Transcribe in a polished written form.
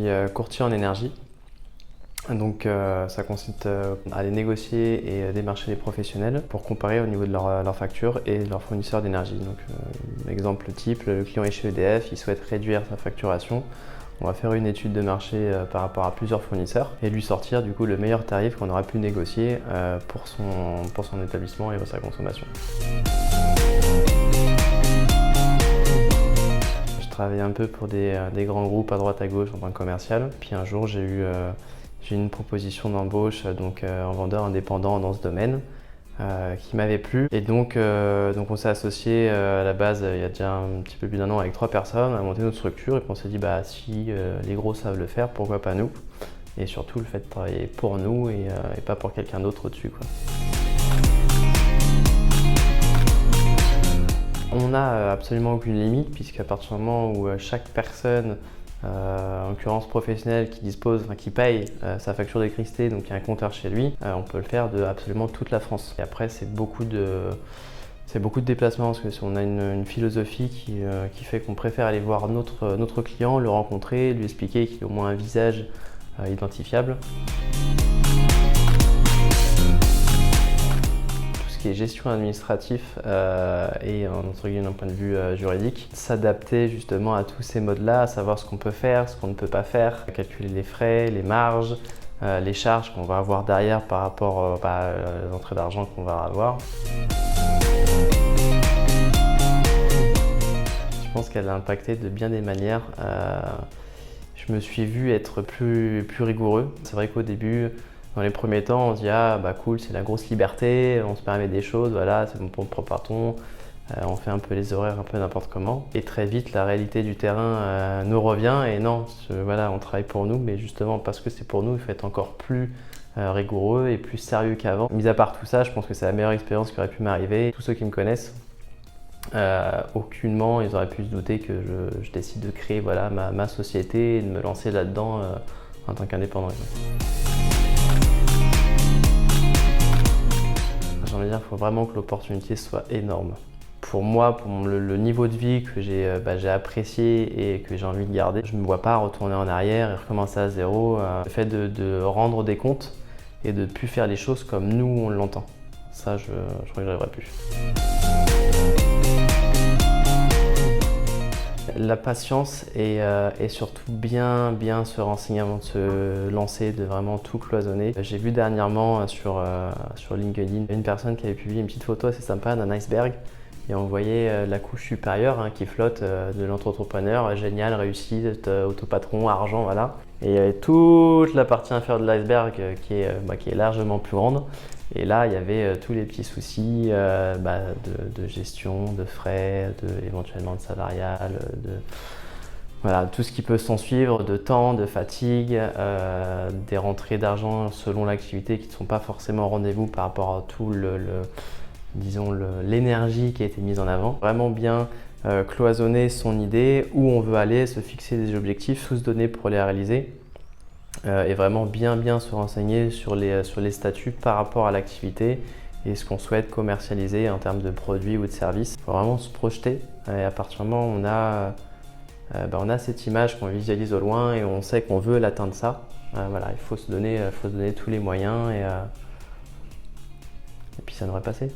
suis courtier en énergie. Donc ça consiste à aller négocier et démarcher les professionnels pour comparer au niveau de leur facture et de leur fournisseur d'énergie. Donc exemple type, le client est chez EDF, il souhaite réduire sa facturation. On va faire une étude de marché par rapport à plusieurs fournisseurs et lui sortir du coup le meilleur tarif qu'on aura pu négocier pour son établissement et sa consommation. Je travaillais un peu pour des grands groupes à droite à gauche en tant que commercial. Puis un jour j'ai eu une proposition d'embauche en vendeur indépendant dans ce domaine qui m'avait plu. Et donc on s'est associé à la base il y a déjà un petit peu plus d'1 an avec 3 personnes, on a monté notre structure et puis on s'est dit si les gros savent le faire, pourquoi pas nous? Et surtout le fait de travailler pour nous et pas pour quelqu'un d'autre au-dessus, quoi. On n'a absolument aucune limite puisqu'à partir du moment où chaque personne, en l'occurrence professionnelle, qui paye sa facture d'électricité, donc il y a un compteur chez lui, on peut le faire de absolument toute la France. Et après c'est beaucoup de déplacements parce que on a une philosophie qui fait qu'on préfère aller voir notre client, le rencontrer, lui expliquer qu'il a au moins un visage identifiable. Qui est gestion administrative et entre guillemets d'un point de vue juridique, s'adapter justement à tous ces modes-là, à savoir ce qu'on peut faire, ce qu'on ne peut pas faire, calculer les frais, les marges, les charges qu'on va avoir derrière par rapport aux entrées d'argent qu'on va avoir. Je pense qu'elle a impacté de bien des manières. Je me suis vu être plus rigoureux. C'est vrai qu'au début, dans les premiers temps, on se dit cool, c'est la grosse liberté, on se permet des choses, voilà, c'est bon pour le propre patron, on fait un peu les horaires un peu n'importe comment. Et très vite, la réalité du terrain nous revient et non, voilà, on travaille pour nous, mais justement parce que c'est pour nous, il faut être encore plus rigoureux et plus sérieux qu'avant. Mis à part tout ça, je pense que c'est la meilleure expérience qui aurait pu m'arriver. Tous ceux qui me connaissent, aucunement ils auraient pu se douter que je décide de créer ma société et de me lancer là-dedans en tant qu'indépendant. J'ai envie de dire qu'il faut vraiment que l'opportunité soit énorme. Pour moi, pour le niveau de vie que j'ai apprécié et que j'ai envie de garder, je ne me vois pas retourner en arrière et recommencer à zéro. Le fait de rendre des comptes et de ne plus faire les choses comme nous on l'entend. Ça, je crois que j'y arriverai plus. La patience et surtout bien se renseigner avant de se lancer, de vraiment tout cloisonner. J'ai vu dernièrement sur LinkedIn une personne qui avait publié une petite photo assez sympa d'un iceberg et on voyait la couche supérieure qui flotte de l'entrepreneur, génial, réussite, autopatron, argent, voilà. Et il y avait toute la partie inférieure de l'iceberg qui est largement plus grande. Et là, il y avait tous les petits soucis de gestion, de frais, éventuellement de salarial, voilà, tout ce qui peut s'en suivre, de temps, de fatigue, des rentrées d'argent selon l'activité qui ne sont pas forcément au rendez-vous par rapport à tout l'énergie qui a été mise en avant. Vraiment bien cloisonner son idée, où on veut aller, se fixer des objectifs, tout se donner pour les réaliser. Et vraiment bien se renseigner sur les statuts par rapport à l'activité et ce qu'on souhaite commercialiser en termes de produits ou de services. Il faut vraiment se projeter et à partir du moment où on a cette image qu'on visualise au loin et on sait qu'on veut l'atteindre ça, voilà, il faut se donner tous les moyens et puis ça devrait passer.